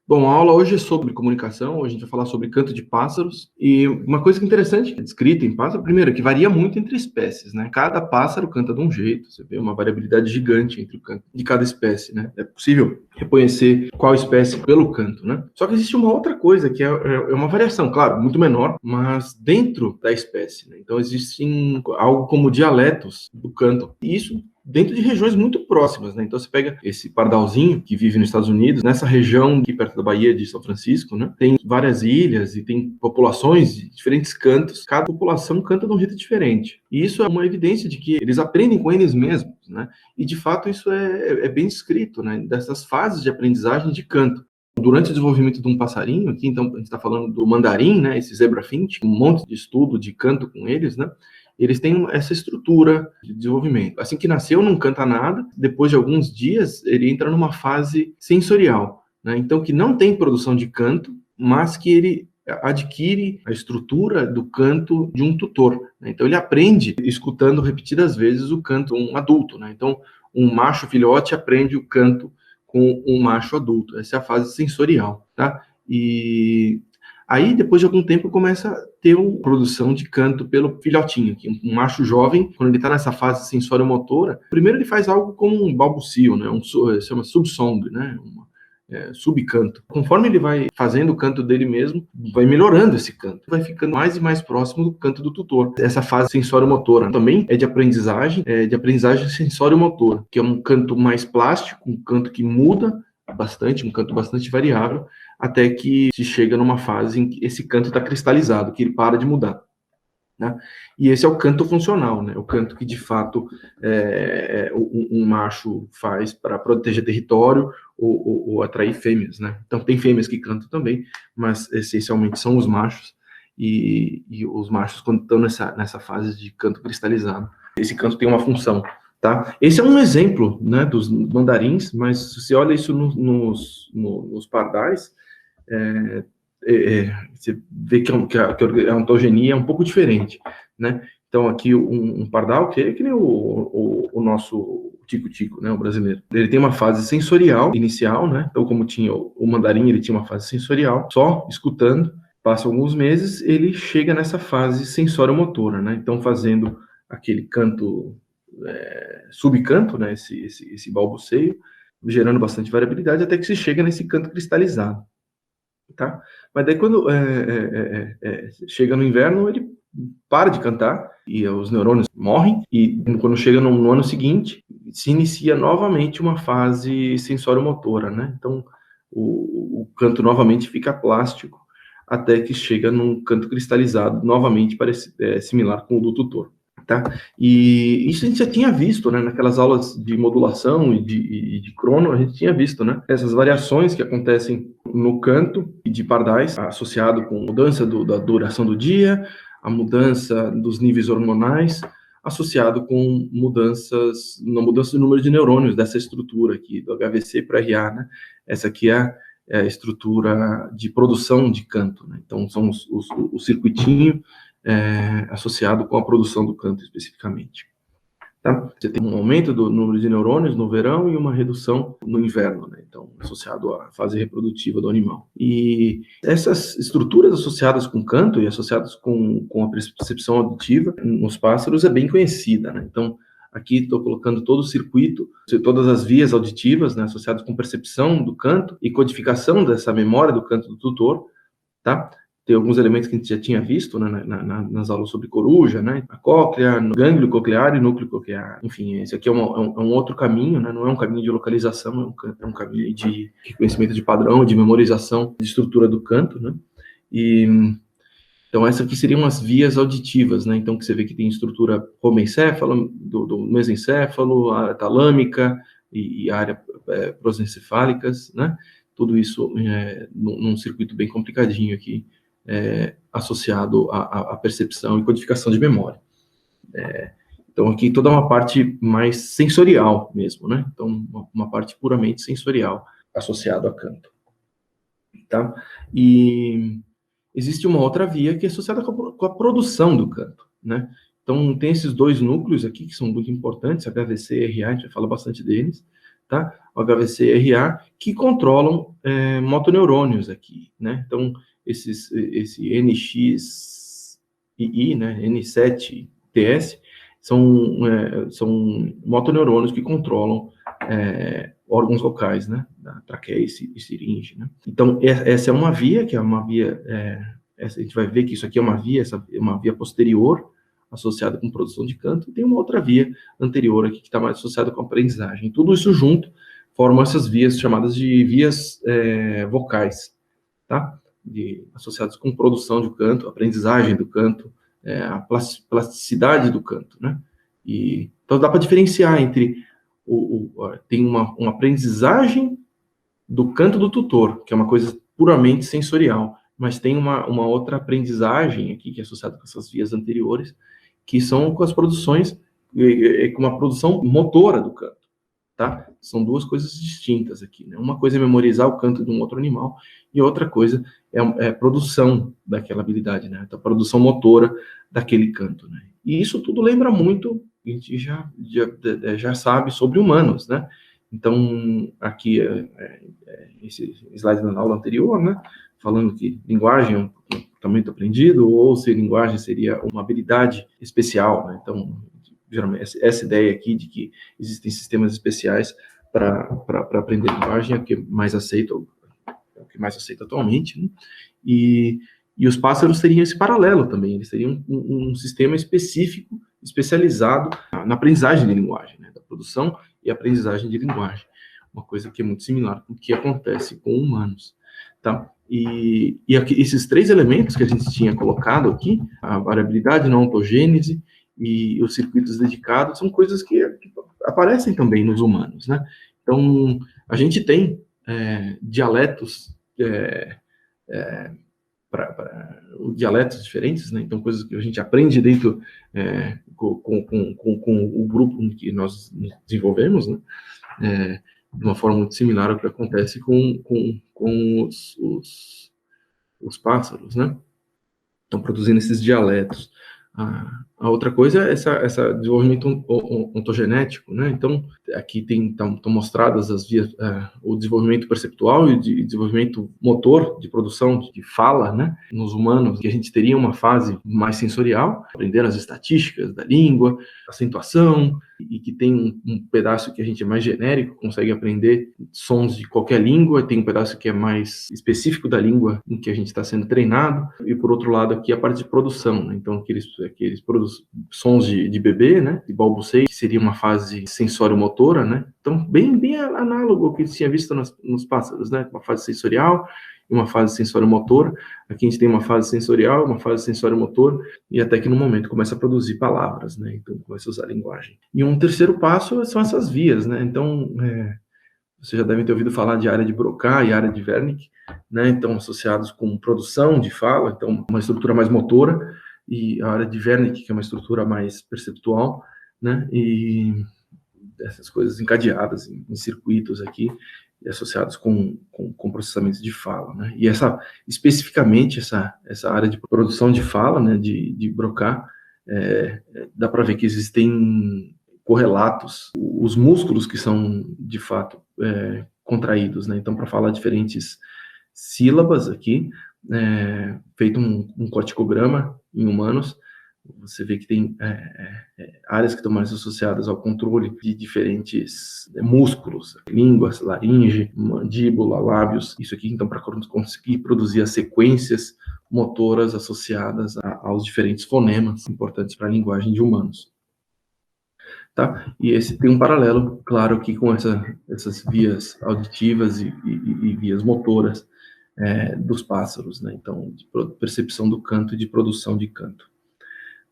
Bom, a aula hoje é sobre comunicação, hoje a gente vai falar sobre canto de pássaros, e uma coisa que é interessante, descrita em pássaro, primeiro, que varia muito entre espécies, né? Cada pássaro canta de um jeito, você vê uma variabilidade gigante entre o canto de cada espécie, né? É possível reconhecer qual espécie pelo canto, né? Só que existe uma outra coisa, que é uma variação, claro, muito menor, mas dentro da espécie, né? Então existem algo como dialetos do canto, e isso dentro de regiões muito próximas, né? Então você pega esse pardalzinho que vive nos Estados Unidos, nessa região aqui perto da Baía de São Francisco, né? Tem várias ilhas e tem populações de diferentes cantos. Cada população canta de um jeito diferente. E isso é uma evidência de que eles aprendem com eles mesmos, né? E de fato isso é bem descrito, né? Dessas fases de aprendizagem de canto. Durante o desenvolvimento de um passarinho, aqui então a gente está falando do mandarim, né? Esse zebrafinch, um monte de estudo de canto com eles, né? Eles têm essa estrutura de desenvolvimento. Assim que nasceu, não canta nada, depois de alguns dias, ele entra numa fase sensorial, né? Então, que não tem produção de canto, mas que ele adquire a estrutura do canto de um tutor, né? Então, ele aprende escutando repetidas vezes o canto de um adulto, né? Então, um macho filhote aprende o canto com um macho adulto. Essa é a fase sensorial, tá? E aí, depois de algum tempo, começa a ter uma produção de canto pelo filhotinho, que um macho jovem, quando ele está nessa fase sensório-motora, primeiro ele faz algo como um balbucio, né? Se chama subsong, né? Subcanto. Conforme ele vai fazendo o canto dele mesmo, vai melhorando esse canto, vai ficando mais e mais próximo do canto do tutor. Essa fase sensório-motora também é de aprendizagem sensório-motora, que é um canto mais plástico, um canto que muda bastante, um canto bastante variável, até que se chega numa fase em que esse canto está cristalizado, que ele para de mudar, né? E esse é o canto funcional, né? O canto que de fato um macho faz para proteger território ou atrair fêmeas, né? Então tem fêmeas que cantam também, mas essencialmente são os machos, e os machos quando estão nessa fase de canto cristalizado, esse canto tem uma função, tá? Esse é um exemplo, né, dos mandarins, mas se você olha isso nos pardais, você vê que a ontogenia é um pouco diferente, né? Então, aqui um pardal, que é que nem o nosso tico-tico, né, o brasileiro. Ele tem uma fase sensorial inicial, né? Então, como tinha o mandarim, ele tinha uma fase sensorial, só escutando. Passa alguns meses, ele chega nessa fase sensório-motora, né? Então, fazendo aquele canto, subcanto, né? Esse balbuceio, gerando bastante variabilidade, até que se chega nesse canto cristalizado, tá? Mas daí quando chega no inverno, ele para de cantar e os neurônios morrem, e quando chega no ano seguinte, se inicia novamente uma fase sensório-motora, né? Então o canto novamente fica plástico, até que chega num canto cristalizado, novamente similar com o do tutor. Tá? E isso a gente já tinha visto, né, naquelas aulas de modulação e de crono, a gente tinha visto, né, essas variações que acontecem no canto de pardais, associado com mudança da duração do dia, a mudança dos níveis hormonais, associado com mudança do número de neurônios dessa estrutura aqui, do HVC para RA, né? Essa aqui é a estrutura de produção de canto, né? Então, são o circuitinho associado com a produção do canto especificamente. Tá? Você tem um aumento do número de neurônios no verão e uma redução no inverno, né? Então, associado à fase reprodutiva do animal. E essas estruturas associadas com canto e associadas com a percepção auditiva nos pássaros é bem conhecida, né? Então, aqui estou colocando todo o circuito, todas as vias auditivas, né, associadas com percepção do canto e codificação dessa memória do canto do tutor, tá? Tem alguns elementos que a gente já tinha visto, né, nas aulas sobre coruja, né? A cóclea, gânglio coclear e núcleo coclear. Enfim, esse aqui é um outro caminho, né? Não é um caminho de localização, é um caminho de reconhecimento de padrão, de memorização de estrutura do canto, né? Então, essas aqui seriam as vias auditivas, né? Então, que você vê que tem estrutura homencéfalo, do mesencéfalo, a área talâmica e a área prosencefálicas, né? Tudo isso num circuito bem complicadinho aqui, associado à percepção e codificação de memória. Então, aqui toda uma parte mais sensorial mesmo, né? Então, uma parte puramente sensorial associada a canto, tá? E existe uma outra via que é associada com a produção do canto, né? Então, tem esses dois núcleos aqui que são muito importantes, HVC e RA, a gente vai falar bastante deles, tá? O HVC-RA, que controlam motoneurônios aqui, né? Então, esse NXII, né, N7TS, são motoneurônios que controlam órgãos locais, né, da traqueia e siringe, né? Então, essa é uma via, que é uma via, a gente vai ver que isso aqui é uma via, essa é uma via posterior, associada com produção de canto, e tem uma outra via anterior aqui, que está mais associada com a aprendizagem. Tudo isso junto formam essas vias chamadas de vias vocais, tá? Associadas com produção de canto, aprendizagem do canto, a plasticidade do canto, né? Então dá para diferenciar entre tem uma aprendizagem do canto do tutor, que é uma coisa puramente sensorial, mas tem uma outra aprendizagem aqui, que é associada com essas vias anteriores, que são com as produções, com uma produção motora do canto, tá? São duas coisas distintas aqui, né? Uma coisa é memorizar o canto de um outro animal, e outra coisa é a produção daquela habilidade, né? A produção motora daquele canto, né? E isso tudo lembra muito, a gente já sabe sobre humanos, né? Então, aqui, esse slide da aula anterior, né? Falando que linguagem é um comportamento aprendido, ou se linguagem seria uma habilidade especial, né? Então, geralmente, essa ideia aqui de que existem sistemas especiais para aprender linguagem é o que mais aceito, atualmente, né? E os pássaros teriam esse paralelo também, eles teriam um sistema específico, especializado na aprendizagem de linguagem, né? Da produção e aprendizagem de linguagem, uma coisa que é muito similar com o que acontece com humanos, tá? E aqui, esses três elementos que a gente tinha colocado aqui, a variabilidade, não ontogênese e os circuitos dedicados, são coisas que aparecem também nos humanos, né? Então, a gente tem dialetos dialetos diferentes, né? Então, coisas que a gente aprende dentro com o grupo que nós desenvolvemos, né? De uma forma muito similar ao que acontece com os pássaros, né? Estão produzindo esses dialetos. A outra coisa é essa desenvolvimento ontogenético, né? Então, aqui estão mostradas as vias, o desenvolvimento perceptual e o desenvolvimento motor de produção de fala, né? Nos humanos, que a gente teria uma fase mais sensorial, aprender as estatísticas da língua, acentuação, e que tem um pedaço que a gente é mais genérico, consegue aprender sons de qualquer língua, tem um pedaço que é mais específico da língua em que a gente está sendo treinado, e por outro lado aqui a parte de produção, né? Então aqueles sons de bebê, né, de balbuceio, que seria uma fase sensório-motora, né? Então bem análogo ao que se tinha visto nos pássaros, né? Uma fase sensorial e uma fase sensório-motora. Aqui a gente tem uma fase sensorial, uma fase sensório-motora, e até que no momento começa a produzir palavras, né? Então começa a usar a linguagem. E um terceiro passo são essas vias, né? Então, você já deve ter ouvido falar de área de Broca e área de Wernicke, né? Então, associados com produção de fala, então uma estrutura mais motora, e a área de Wernicke, que é uma estrutura mais perceptual, né? E essas coisas encadeadas em circuitos aqui, associados com processamento de fala, né? E especificamente essa área de produção de fala, né, de Broca, dá para ver que existem correlatos, os músculos que são, de fato, contraídos, né? Então, para falar diferentes sílabas aqui, feito um corticograma em humanos, você vê que tem áreas que estão mais associadas ao controle de diferentes músculos, línguas, laringe, mandíbula, lábios, isso aqui, então, para conseguir produzir as sequências motoras associadas aos diferentes fonemas importantes para a linguagem de humanos. Tá? E esse tem um paralelo, claro, aqui com essas vias auditivas e vias motoras dos pássaros, né? Então, de percepção do canto e de produção de canto.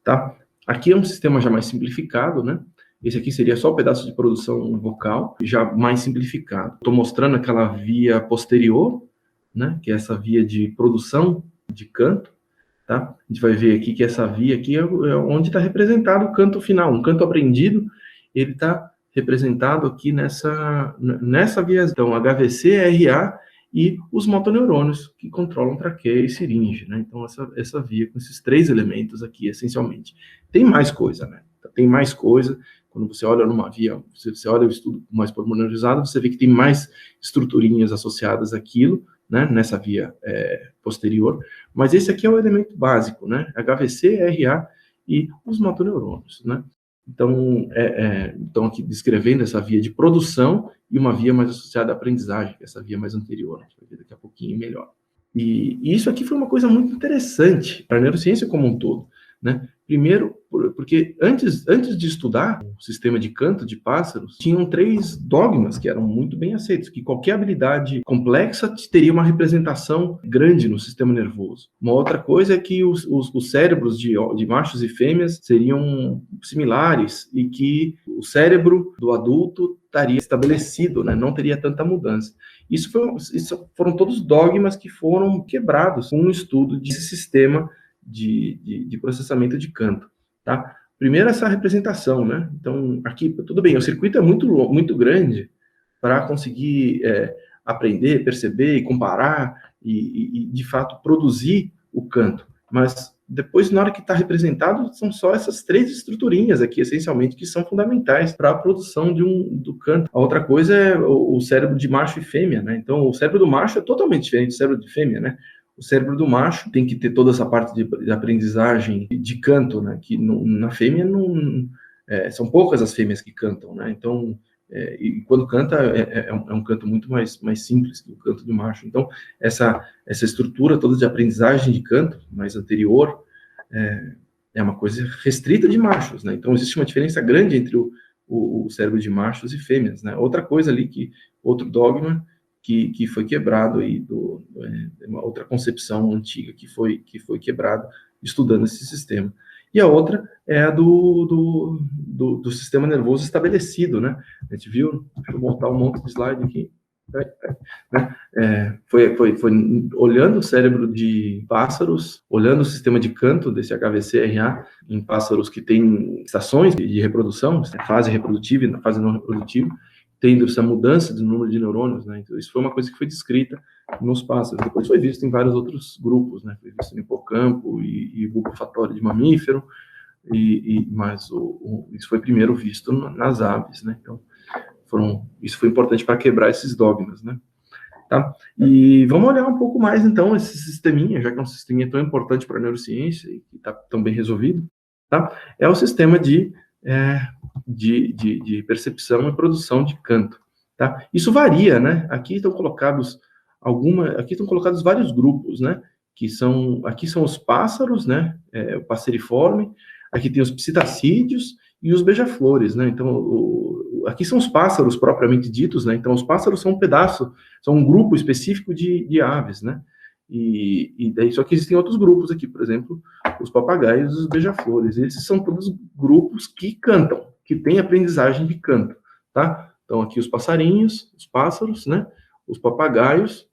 Tá? Aqui é um sistema já mais simplificado, né? Esse aqui seria só o pedaço de produção vocal, já mais simplificado. Estou mostrando aquela via posterior, né? Que é essa via de produção de canto, tá? A gente vai ver aqui que essa via aqui é onde está representado o canto final, um canto aprendido, ele está representado aqui nessa via, então, HVC, RA e os motoneurônios que controlam traqueia e siringe, né? Então, essa via com esses três elementos aqui, essencialmente. Tem mais coisa, né? Tem mais coisa, Quando você olha numa via, você olha o estudo mais pormenorizado, você vê que tem mais estruturinhas associadas àquilo, né, nessa via posterior, mas esse aqui é o elemento básico, né, HVC, RA e os motoneurônios, né. Então, aqui descrevendo essa via de produção e uma via mais associada à aprendizagem, que é essa via mais anterior, a gente vai ver daqui a pouquinho melhor. E isso aqui foi uma coisa muito interessante para a neurociência como um todo, né? Primeiro, porque antes de estudar o sistema de canto de pássaros, tinham 3 dogmas que eram muito bem aceitos, que qualquer habilidade complexa teria uma representação grande no sistema nervoso. Uma outra coisa é que os cérebros de machos e fêmeas seriam similares e que o cérebro do adulto estaria estabelecido, né? Não teria tanta mudança. Isso foram todos dogmas que foram quebrados com o estudo desse sistema de processamento de canto, tá? Primeiro, essa representação, né? Então, aqui, tudo bem, o circuito é muito grande para conseguir aprender, perceber e comparar e, de fato, produzir o canto. Mas depois, na hora que está representado, são só essas 3 estruturinhas aqui, essencialmente, que são fundamentais para a produção do canto. A outra coisa é o cérebro de macho e fêmea, né? Então, o cérebro do macho é totalmente diferente do cérebro de fêmea, né? O cérebro do macho tem que ter toda essa parte de aprendizagem de canto, né? Que na fêmea são poucas as fêmeas que cantam, né? Então, e quando canta é um canto muito mais simples que o canto do macho. Então, essa estrutura toda de aprendizagem de canto mais anterior é uma coisa restrita de machos, né? Então, existe uma diferença grande entre o cérebro de machos e fêmeas, né? Outra coisa ali outro dogma que foi quebrado aí uma outra concepção antiga que foi quebrado estudando esse sistema. E a outra é a do sistema nervoso estabelecido, né? A gente viu, deixa eu montar um monte de slide aqui, né? Foi olhando o cérebro de pássaros, olhando o sistema de canto desse HVC-RA em pássaros que têm estações de reprodução, fase reprodutiva e fase não reprodutiva, tendo essa mudança de número de neurônios, né? Então, isso foi uma coisa que foi descrita nos pássaros. Depois foi visto em vários outros grupos, né? Foi visto no hipocampo e bulbo olfatório de mamífero, mas isso foi primeiro visto nas aves, né? Então, isso foi importante para quebrar esses dogmas, né? Tá? E vamos olhar um pouco mais, então, esse sisteminha, já que é um sisteminha tão importante para a neurociência e que está tão bem resolvido, tá? É o sistema de percepção e produção de canto, tá? Isso varia, né? Aqui estão colocados vários grupos, né? Aqui são os pássaros, né? O passeriforme, aqui tem os psitacídeos e os beija-flores, né? Então, aqui são os pássaros propriamente ditos, né? Então, os pássaros são são um grupo específico de aves, né? E daí, só que existem outros grupos aqui, por exemplo, os papagaios e os beija-flores. Esses são todos grupos que cantam, que têm aprendizagem de canto, tá? Então, aqui os passarinhos, os pássaros, né? Os papagaios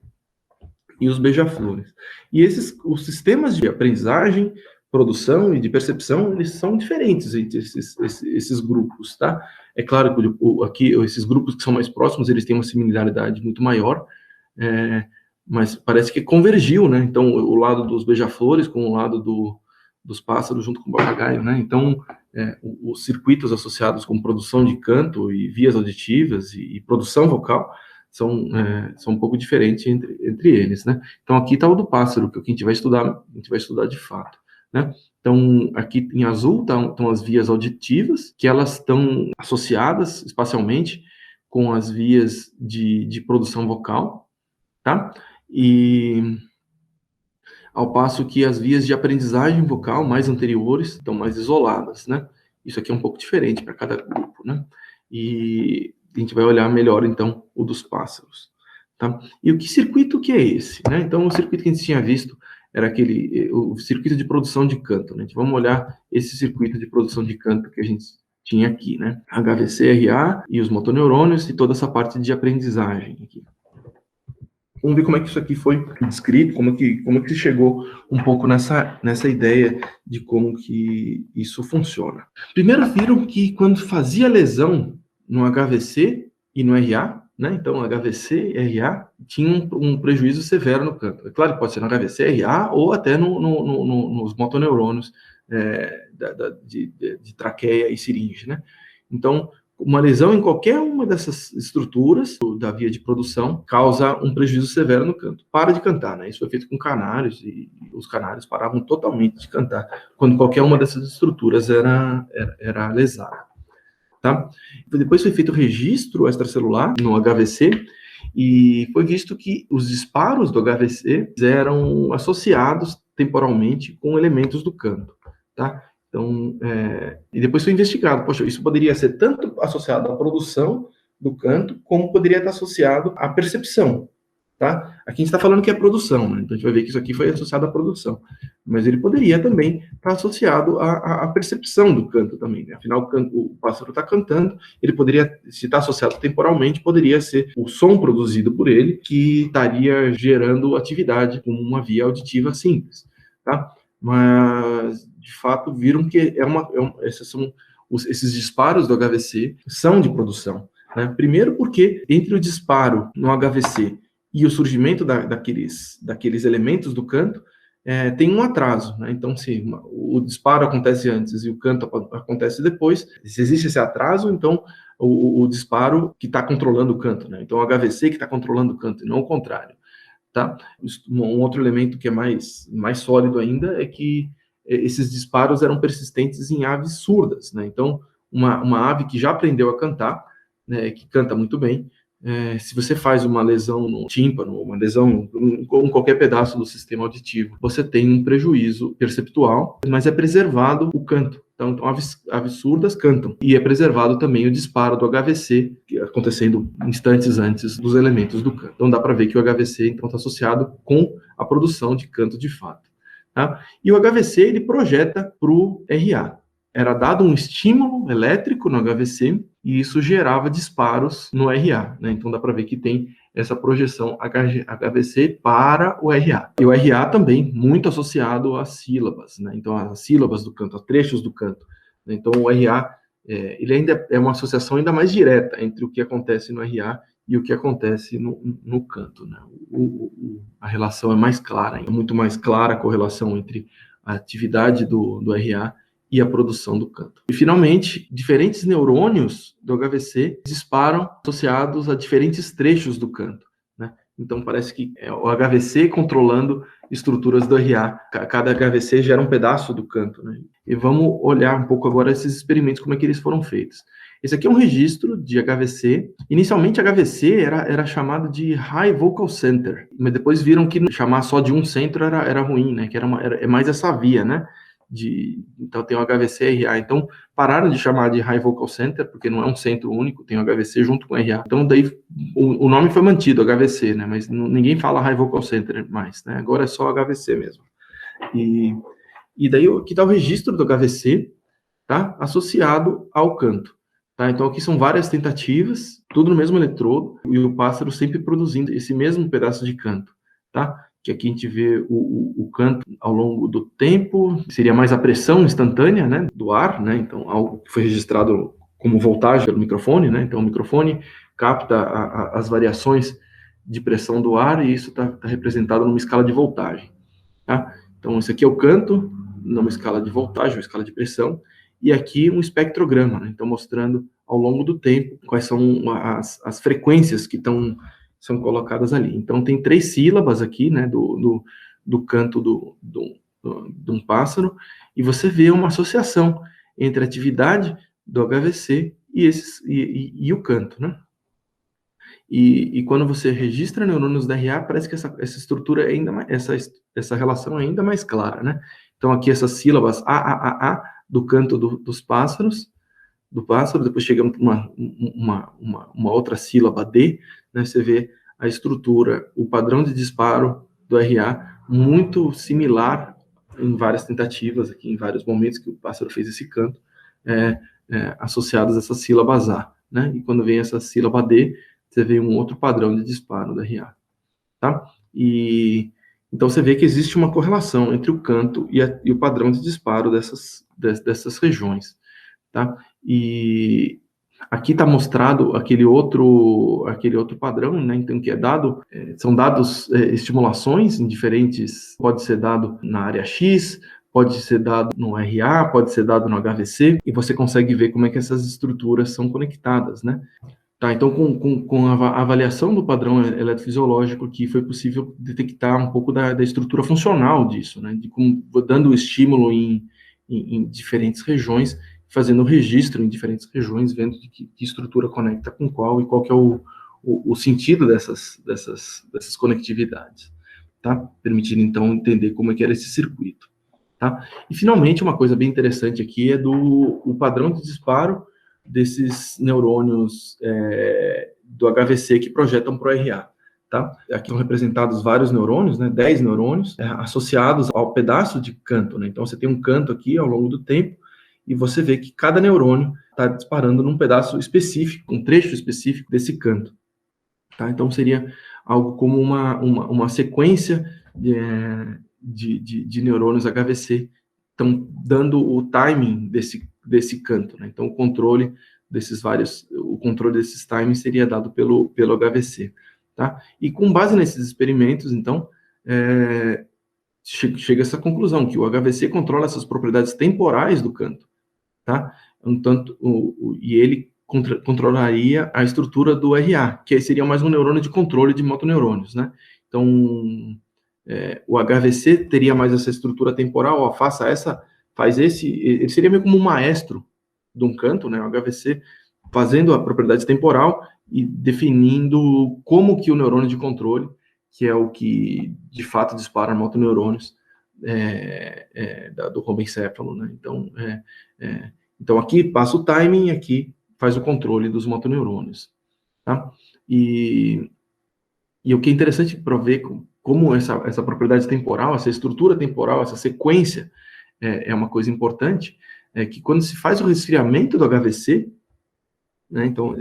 e os beija-flores. E os sistemas de aprendizagem, produção e de percepção, eles são diferentes entre esses grupos, tá? É claro que aqui, esses grupos que são mais próximos, eles têm uma similaridade muito maior, mas parece que convergiu, né? Então, o lado dos beija-flores com o lado dos pássaros junto com o papagaio, né? Então, os circuitos associados com produção de canto e vias auditivas e produção vocal são um pouco diferentes entre eles, né? Então, aqui está o do pássaro, que é o que a gente vai estudar de fato, né? Então, aqui em azul estão as vias auditivas, que elas estão associadas espacialmente com as vias de produção vocal, tá? E ao passo que as vias de aprendizagem vocal mais anteriores estão mais isoladas, né? Isso aqui é um pouco diferente para cada grupo, né? E a gente vai olhar melhor, então, o dos pássaros, tá? E que circuito que é esse, né? Então, o circuito que a gente tinha visto era o circuito de produção de canto, né? Vamos olhar esse circuito de produção de canto que a gente tinha aqui, né? HVC-RA e os motoneurônios e toda essa parte de aprendizagem aqui. Vamos ver como é que isso aqui foi descrito, como é que se chegou um pouco nessa ideia de como que isso funciona. Primeiro viram que quando fazia lesão no HVC e no RA, né? Então, HVC e RA tinham um prejuízo severo no canto. É claro que pode ser no HVC, RA ou até nos motoneurônios de traqueia e siringe, né? Então, uma lesão em qualquer uma dessas estruturas da via de produção causa um prejuízo severo no canto. Para de cantar, né? Isso foi feito com canários e os canários paravam totalmente de cantar quando qualquer uma dessas estruturas era lesada, tá? Depois foi feito o registro extracelular no HVC e foi visto que os disparos do HVC eram associados temporalmente com elementos do canto, tá? Então, e depois foi investigado, poxa, isso poderia ser tanto associado à produção do canto, como poderia estar associado à percepção, tá? Aqui a gente está falando que é produção, né? Então a gente vai ver que isso aqui foi associado à produção, mas ele poderia também estar associado à percepção do canto também, né? Afinal, o pássaro está cantando, ele poderia, se está associado temporalmente, poderia ser o som produzido por ele que estaria gerando atividade como uma via auditiva simples, tá? Mas de fato viram que esses disparos do HVC são de produção, né? Primeiro porque entre o disparo no HVC e o surgimento daqueles elementos do canto, tem um atraso, né? Então, se o disparo acontece antes e o canto acontece depois, se existe esse atraso, então o disparo que está controlando o canto, né? Então o HVC que está controlando o canto, e não o contrário, tá? Um outro elemento que é mais sólido ainda é que esses disparos eram persistentes em aves surdas, né? Então, uma ave que já aprendeu a cantar, né, que canta muito bem, se você faz uma lesão no tímpano, uma lesão em qualquer pedaço do sistema auditivo, você tem um prejuízo perceptual, mas é preservado o canto. Então aves surdas cantam. E é preservado também o disparo do HVC, acontecendo instantes antes dos elementos do canto. Então dá para ver que o HVC então está associado com a produção de canto de fato, tá? E o HVC ele projeta para o RA. Era dado um estímulo elétrico no HVC e isso gerava disparos no RA, né? Então dá para ver que tem essa projeção HVC para o RA. E o RA também muito associado às sílabas, né? Então as sílabas do canto, a trechos do canto, né? Então o RA, ele ainda é uma associação ainda mais direta entre o que acontece no RA e o que acontece no canto, né? A relação é mais clara, é muito mais clara a correlação entre a atividade do RA e a produção do canto. E, finalmente, diferentes neurônios do HVC disparam associados a diferentes trechos do canto, né? Então, parece que é o HVC controlando estruturas do RA. Cada HVC gera um pedaço do canto, né? E vamos olhar um pouco agora esses experimentos, como é que eles foram feitos. Esse aqui é um registro de HVC. Inicialmente, HVC era chamado de High Vocal Center, mas depois viram que chamar só de um centro era ruim, né? Que é mais essa via, né? Então tem o HVC e RA, então pararam de chamar de High Vocal Center, porque não é um centro único, tem o HVC junto com o RA, então daí o nome foi mantido, HVC, né, mas ninguém fala High Vocal Center mais, né, agora é só HVC mesmo, e daí aqui está o registro do HVC, tá, associado ao canto, tá, então aqui são várias tentativas, tudo no mesmo eletrodo, e o pássaro sempre produzindo esse mesmo pedaço de canto, tá, que aqui a gente vê o canto ao longo do tempo, seria mais a pressão instantânea, né, do ar, né, então algo que foi registrado como voltagem pelo microfone, né, então o microfone capta as variações de pressão do ar e isso está representado numa escala de voltagem, tá? Então isso aqui é o canto, numa escala de voltagem, uma escala de pressão, e aqui um espectrograma, né, então mostrando ao longo do tempo quais são as frequências que são colocadas ali. Então, tem 3 sílabas aqui, né, do canto de um pássaro, e você vê uma associação entre a atividade do HVC e o canto, né? E quando você registra neurônios da RA, parece que essa estrutura é ainda mais, essa relação é ainda mais clara, né? Então, aqui essas sílabas A, do canto dos pássaros, do pássaro, depois chegamos para uma outra sílaba D, né, você vê a estrutura, o padrão de disparo do RA muito similar em várias tentativas, aqui em vários momentos que o pássaro fez esse canto, associados a essas sílabas A, né, e quando vem essa sílaba D, você vê um outro padrão de disparo do RA, tá? E então você vê que existe uma correlação entre o canto e o padrão de disparo dessas regiões, tá? E aqui está mostrado aquele outro padrão, né? Então, que é dado, são dados estimulações em diferentes, pode ser dado na área X, pode ser dado no RA, pode ser dado no HVC, e você consegue ver como é que essas estruturas são conectadas, né? Tá, então, com a avaliação do padrão eletrofisiológico aqui, foi possível detectar um pouco da estrutura funcional disso, né? Dando o estímulo em diferentes regiões, fazendo o registro em diferentes regiões, vendo de que estrutura conecta com qual e qual que é o sentido dessas conectividades, tá? Permitindo, então, entender como é que era esse circuito, tá? E, finalmente, uma coisa bem interessante aqui é o padrão de disparo desses neurônios do HVC que projetam para o RA. Tá? Aqui são representados vários neurônios, né, 10 neurônios, associados ao pedaço de canto. Né? Então, você tem um canto aqui ao longo do tempo, e você vê que cada neurônio está disparando num pedaço específico, um trecho específico desse canto. Tá? Então, seria algo como uma sequência de neurônios HVC, estão dando o timing desse canto. Né? Então, o controle desses timings seria dado pelo HVC. Tá? E com base nesses experimentos, então, chega a essa conclusão, que o HVC controla essas propriedades temporais do canto. Tá? E ele controlaria a estrutura do RA, que seria mais um neurônio de controle de motoneurônios, né? Então, o HVC teria mais essa estrutura temporal, ó, ele seria meio como um maestro de um canto, né? O HVC fazendo a propriedade temporal e definindo como que o neurônio de controle, que é o que de fato dispara motoneurônios, do robencéfalo, né? Então, aqui passa o timing, aqui faz o controle dos motoneurônios, tá? E o que é interessante para ver como essa propriedade temporal, essa estrutura temporal, essa sequência é uma coisa importante, é que quando se faz o resfriamento do HVC, né, então,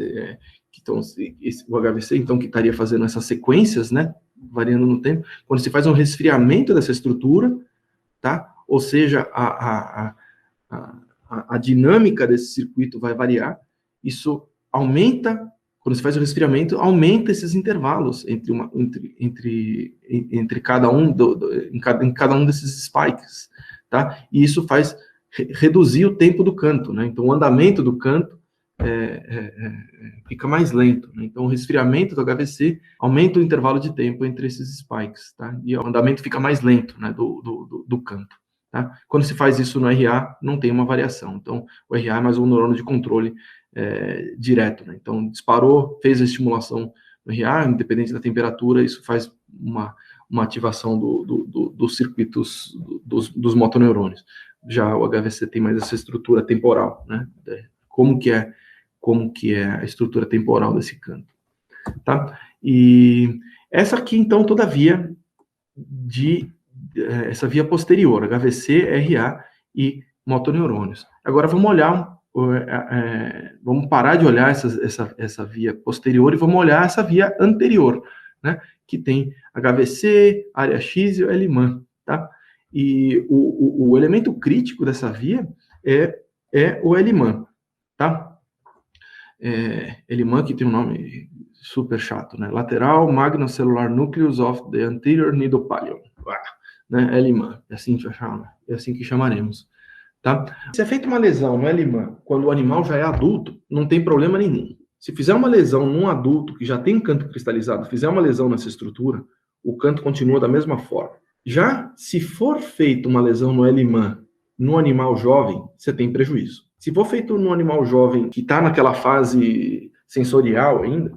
o HVC, então, que estaria fazendo essas sequências, né, variando no tempo, quando se faz um resfriamento dessa estrutura, tá? Ou seja, a dinâmica desse circuito vai variar, isso aumenta, quando se faz o resfriamento, aumenta esses intervalos entre cada um em cada um desses spikes, tá? E isso faz reduzir o tempo do canto, né? Então, o andamento do canto fica mais lento, né? Então, o resfriamento do HVC aumenta o intervalo de tempo entre esses spikes, tá? E o andamento fica mais lento, né, do canto. Tá? Quando se faz isso no RA, não tem uma variação. Então, o RA é mais um neurônio de controle direto. Né? Então, disparou, fez a estimulação no RA, independente da temperatura, isso faz uma ativação dos circuitos dos motoneurônios. Já o HVC tem mais essa estrutura temporal, né? Como que é a estrutura temporal desse canto. Tá? E essa aqui, então, todavia, essa via posterior, HVC, RA e motoneurônios. Agora vamos parar de olhar essa via posterior e vamos olhar essa via anterior, né? Que tem HVC, área X e o LMAN, tá? E o elemento crítico dessa via é o LMAN, tá? LMAN, que tem um nome super chato, né? Lateral Magnocellular Nucleus of the Anterior Nidopallium. Né, LMAN, é assim que chamaremos, tá? Se é feita uma lesão no LMAN quando o animal já é adulto, não tem problema nenhum. Se fizer uma lesão num adulto que já tem um canto cristalizado, fizer uma lesão nessa estrutura, o canto continua da mesma forma. Já se for feita uma lesão no LMAN no animal jovem, você tem prejuízo. Se for feito no animal jovem que está naquela fase sensorial ainda,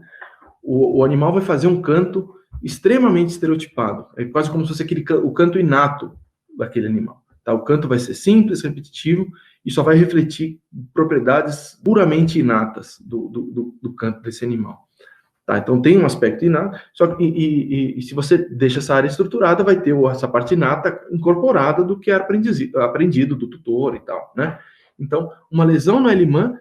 o animal vai fazer um canto extremamente estereotipado. É quase como se fosse o canto inato daquele animal. Tá? O canto vai ser simples, repetitivo, e só vai refletir propriedades puramente inatas do canto desse animal. Tá? Então, tem um aspecto inato, e se você deixa essa área estruturada, vai ter essa parte inata incorporada do que era aprendido do tutor e tal. Né? Então, uma lesão no LMAN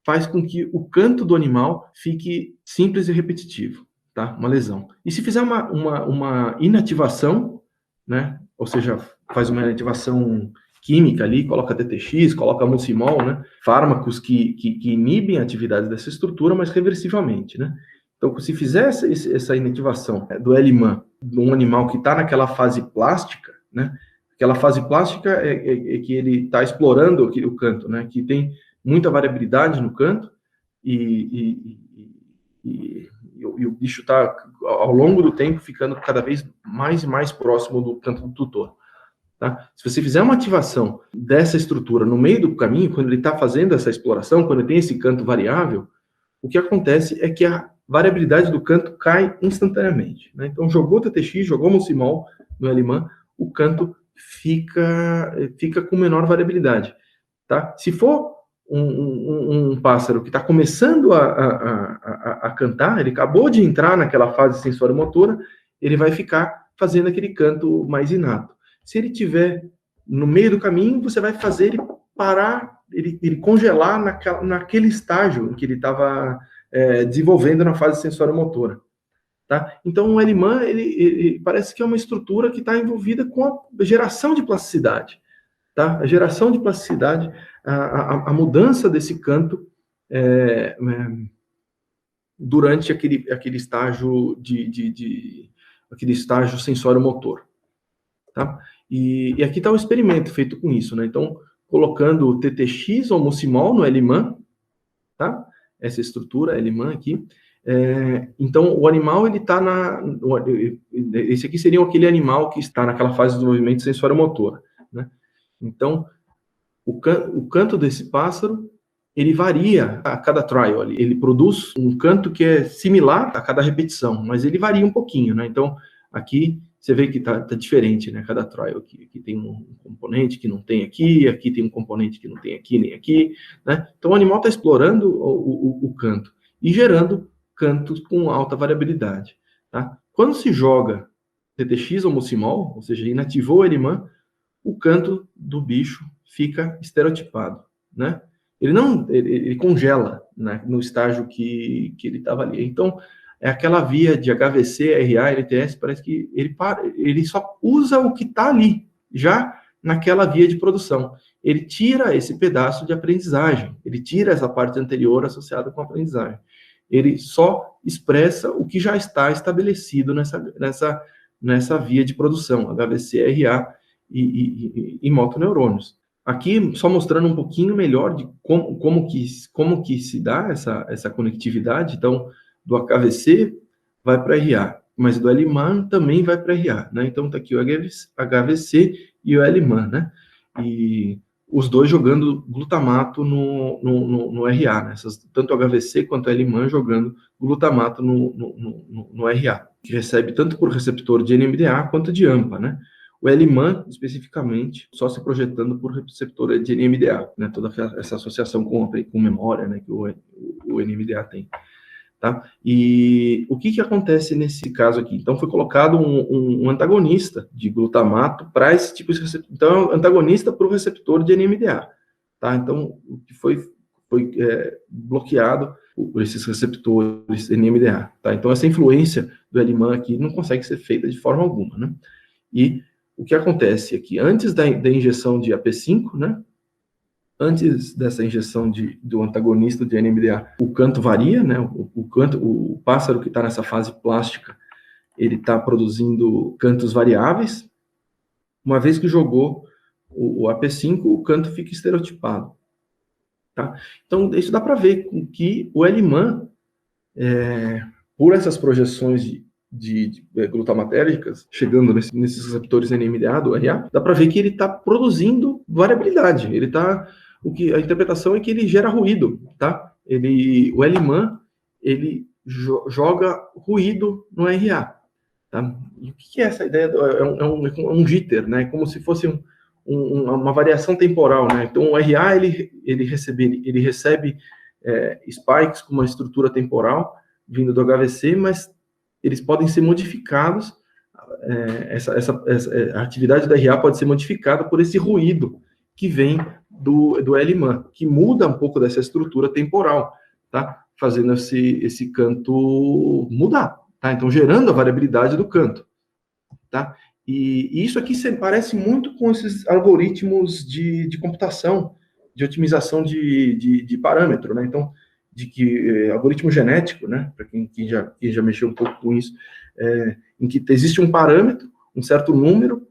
faz com que o canto do animal fique simples e repetitivo. Tá? Uma lesão. E se fizer uma inativação, né? Ou seja, faz uma inativação química ali, coloca TTX, coloca mucimol, né? Fármacos que inibem a atividade dessa estrutura, mas reversivelmente, né? Então, se fizer essa inativação do LMAN num animal que está naquela fase plástica, né? Aquela fase plástica é que ele está explorando o canto, né? Que tem muita variabilidade no canto e o bicho está, ao longo do tempo, ficando cada vez mais e mais próximo do canto do tutor. Tá? Se você fizer uma ativação dessa estrutura no meio do caminho, quando ele está fazendo essa exploração, quando ele tem esse canto variável, o que acontece é que a variabilidade do canto cai instantaneamente. Né? Então, jogou TTX, jogou Muscimol no L-MAN, o canto fica com menor variabilidade. Tá? Se for um pássaro que está começando a cantar, ele acabou de entrar naquela fase sensório-motora, ele vai ficar fazendo aquele canto mais inato. Se ele estiver no meio do caminho, você vai fazer ele parar, ele congelar naquele estágio que ele estava desenvolvendo na fase sensório-motora. Tá? Então, o L-MAN, ele parece que é uma estrutura que está envolvida com a geração de plasticidade. Tá? A geração de plasticidade, a mudança desse canto durante aquele estágio aquele estágio sensório-motor. Tá? E aqui está o experimento feito com isso, né? Então, colocando o TTX ou Muscimol no L-MAN, tá? Essa estrutura L-MAN aqui. Então, o animal, ele está esse aqui seria aquele animal que está naquela fase de desenvolvimento sensório-motor, né? Então, o canto desse pássaro, ele varia a cada trial. Ele produz um canto que é similar a cada repetição, mas ele varia um pouquinho, né? Então, aqui você vê que tá diferente, né? Cada trial aqui tem um componente que não tem aqui tem um componente que não tem aqui nem aqui, né? Então, o animal está explorando o canto e gerando cantos com alta variabilidade, tá? Quando se joga TTX ou Muscimol, ou seja, inativou o L-MAN, o canto do bicho fica estereotipado, né? Ele congela, né, no estágio que ele estava ali. Então, é aquela via de HVC, RA, LTS, parece que ele só usa o que está ali, já naquela via de produção. Ele tira esse pedaço de aprendizagem, ele tira essa parte anterior associada com a aprendizagem. Ele só expressa o que já está estabelecido nessa via de produção, HVC, RA e motoneurônios. Aqui, só mostrando um pouquinho melhor de como que se dá essa conectividade. Então, do HVC vai para RA, mas do L-MAN também vai para RA, né? Então, está aqui o HVC e o L-MAN, né? E os dois jogando glutamato no RA, né? Tanto o HVC quanto o L-MAN jogando glutamato no RA, que recebe tanto por receptor de NMDA quanto de AMPA, né? O L-MAN, especificamente, só se projetando por receptor de NMDA, né? Toda essa associação com memória, né, que o NMDA tem. Tá? E o que acontece nesse caso aqui? Então, foi colocado um antagonista de glutamato para esse tipo de receptor. Então, antagonista para o receptor de NMDA. Tá? Então, o que foi bloqueado por esses receptores NMDA. Tá? Então, essa influência do L-MAN aqui não consegue ser feita de forma alguma, né? E o que acontece aqui? Antes da injeção de AP5, né? Antes dessa injeção do antagonista de NMDA, o canto varia, né? O pássaro que está nessa fase plástica, ele está produzindo cantos variáveis. Uma vez que jogou o AP5, o canto fica estereotipado. Tá? Então, isso dá para ver que o L-MAN, por essas projeções de glutamatéricas, chegando nesses receptores NMDA do RA, dá para ver que ele está produzindo variabilidade. A interpretação é que ele gera ruído, tá? O L-MAN, ele joga ruído no RA, tá? E o que é essa ideia? É um jitter, né? Como se fosse uma variação temporal, né? Então, o RA, ele recebe spikes com uma estrutura temporal vindo do HVC, mas eles podem ser modificados, a atividade da RA pode ser modificada por esse ruído que vem do L-MAN, que muda um pouco dessa estrutura temporal, tá? Fazendo esse canto mudar, tá? Então, gerando a variabilidade do canto, tá? E isso aqui parece muito com esses algoritmos de computação, de otimização de parâmetro, né? Então, algoritmo genético, né? Para quem já mexeu um pouco com isso, em que existe um parâmetro, um certo número,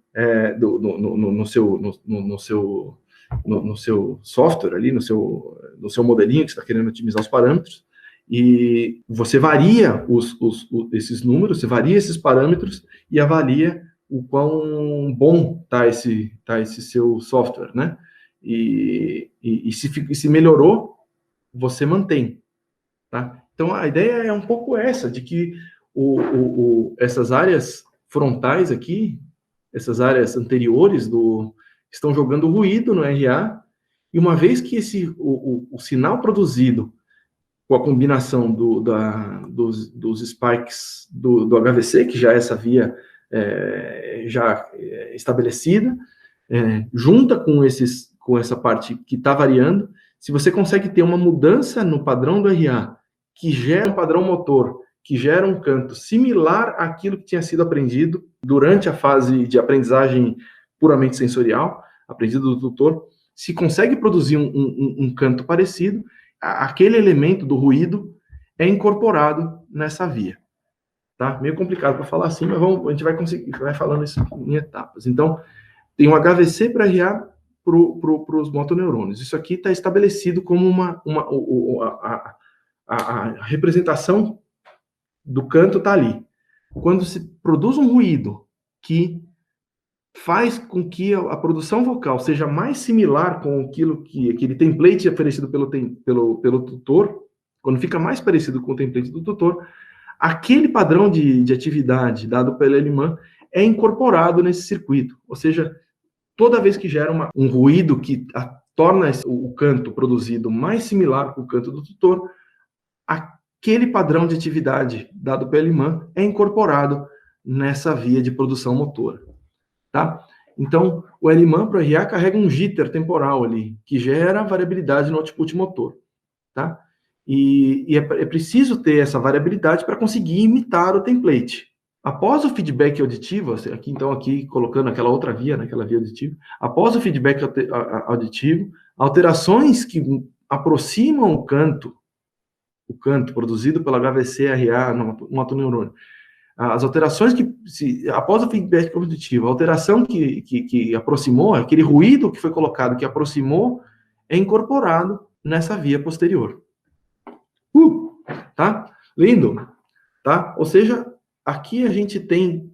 no seu software ali, no seu modelinho que você está querendo otimizar os parâmetros, e você varia esses números, você varia esses parâmetros e avalia o quão bom tá esse seu software, né? E se melhorou, você mantém, tá? Então, a ideia é um pouco essa, de que essas áreas frontais aqui, essas áreas anteriores estão jogando ruído no RA, e uma vez que o sinal produzido com a combinação dos spikes do HVC, que já é essa via estabelecida, junta com essa parte que está variando, se você consegue ter uma mudança no padrão do RA, que gera um padrão motor, que gera um canto similar àquilo que tinha sido aprendido durante a fase de aprendizagem puramente sensorial, aprendido do tutor, se consegue produzir um canto parecido, aquele elemento do ruído é incorporado nessa via. Tá? Meio complicado para falar assim, mas a gente vai conseguir, vai falando isso em etapas. Então, tem um HVC para RA para os motoneurônios. Isso aqui está estabelecido como a representação do canto está ali. Quando se produz um ruído que faz com que a produção vocal seja mais similar com aquele template oferecido pelo tutor, quando fica mais parecido com o template do tutor, aquele padrão de atividade dado pela LMAN é incorporado nesse circuito. Ou seja, toda vez que gera um ruído que torna o canto produzido mais similar com o canto do tutor, aquele padrão de atividade dado pela LMAN é incorporado nessa via de produção motora. Tá? Então, o LMAN para o RA carrega um jitter temporal ali, que gera variabilidade no output motor. Tá? E é preciso ter essa variabilidade para conseguir imitar o template. Após o feedback auditivo, aqui colocando aquela outra via, aquela via auditiva, após o feedback auditivo, alterações que aproximam o canto produzido pelo HVC-RA no motoneurônio, as alterações após o feedback auditivo, a alteração que aproximou, aquele ruído que foi colocado, que aproximou, é incorporado nessa via posterior. Tá? Lindo? Tá? Ou seja, aqui a gente tem,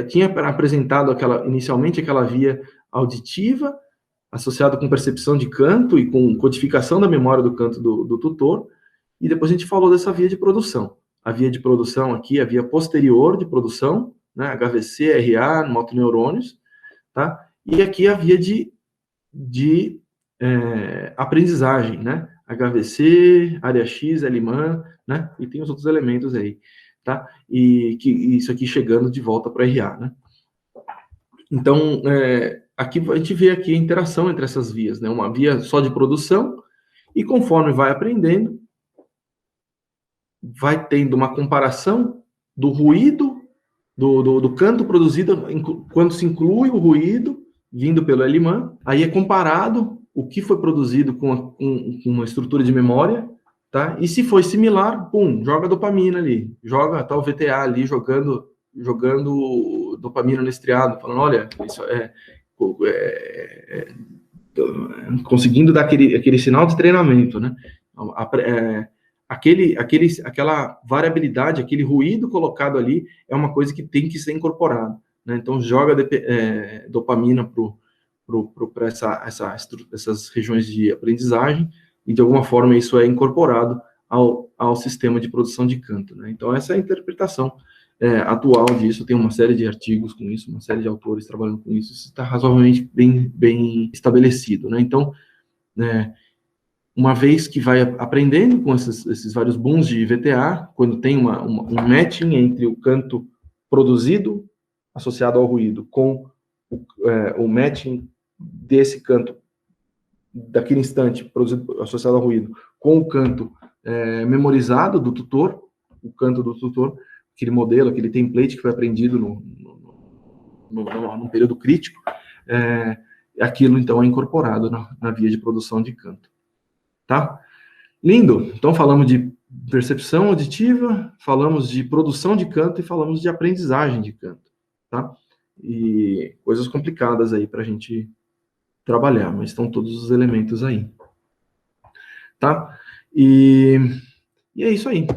tinha apresentado inicialmente aquela via auditiva, associada com percepção de canto e com codificação da memória do canto do tutor, e depois a gente falou dessa via de produção. A via de produção aqui, a via posterior de produção, né, HVC, RA, motoneurônios, tá? E aqui a via de aprendizagem, né? HVC, área X, LMAN, né? E tem os outros elementos aí, tá? E isso aqui chegando de volta para RA, né? Então, aqui a gente vê aqui a interação entre essas vias, né? Uma via só de produção, e conforme vai aprendendo, vai tendo uma comparação do ruído, do canto produzido, quando se inclui o ruído vindo pelo LMAN, aí é comparado o que foi produzido com uma estrutura de memória, tá? E se foi similar, joga dopamina ali, joga o VTA ali, jogando dopamina no estriado, falando, olha, isso conseguindo dar aquele sinal de treinamento, né? Aquela variabilidade, aquele ruído colocado ali é uma coisa que tem que ser incorporado, né? Então, joga dopamina para essas regiões de aprendizagem, e de alguma forma isso é incorporado ao sistema de produção de canto, né? Então, essa é a interpretação atual disso. Tem uma série de artigos com isso, uma série de autores trabalhando com isso. Isso está razoavelmente bem estabelecido, né? Então, uma vez que vai aprendendo com esses vários booms de VTA, quando tem um matching entre o canto produzido associado ao ruído com o matching desse canto, daquele instante produzido associado ao ruído, com o canto memorizado do tutor, o canto do tutor, aquele modelo, aquele template que foi aprendido num período crítico, aquilo então é incorporado na via de produção de canto. Tá? Lindo! Então falamos de percepção auditiva, falamos de produção de canto e falamos de aprendizagem de canto. Tá? e coisas complicadas aí para a gente trabalhar, mas estão todos os elementos aí, tá? E é isso aí.